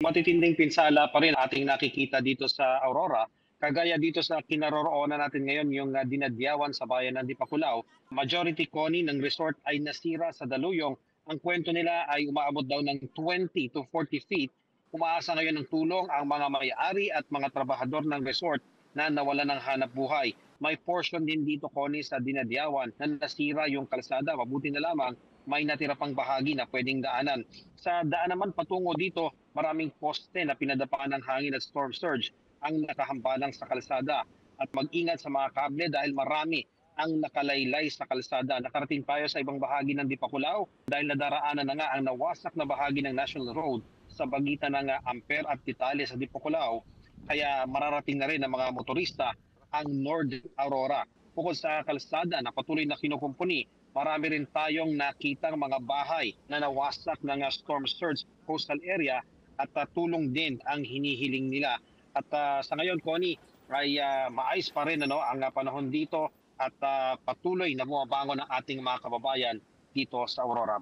matitinding pinsala pa rin ating nakikita dito sa Aurora. Kagaya dito sa kinaroroonan natin ngayon, yung Dinadyawan sa bayan ng Dipakulaw. Majority Connie ng resort ay nasira sa daluyong. Ang kwento nila ay umaabot daw ng 20 to 40 feet. Umaasa ngayon ng tulong ang mga may-ari at mga trabahador ng resort na nawala ng hanap buhay. May portion din dito, Connie, sa Dinadyawan na nasira yung kalsada. Mabuti na lamang may natira pang bahagi na pwedeng daanan. Sa daan naman patungo dito, maraming poste na pinadapaan ng hangin at storm surge ang nakahambalang sa kalsada. At mag-ingat sa mga kable dahil marami ang nakalaylay sa kalsada. Nakarating tayo sa ibang bahagi ng Dipakulaw dahil nadaraanan na nga ang nawasak na bahagi ng National Road sa pagitan ng Ampere at Titale sa Dipakulaw. Kaya mararating na rin ng mga motorista ang Northern Aurora. Bukod sa kalsada na patuloy na kinukumpuni, marami rin tayong nakitang mga bahay na nawasak ng storm surge coastal area at tulong din ang hinihiling nila. At sa ngayon, Connie, ay maayos pa rin ang panahon dito at patuloy na bumabangon ang ating mga kababayan dito sa Aurora.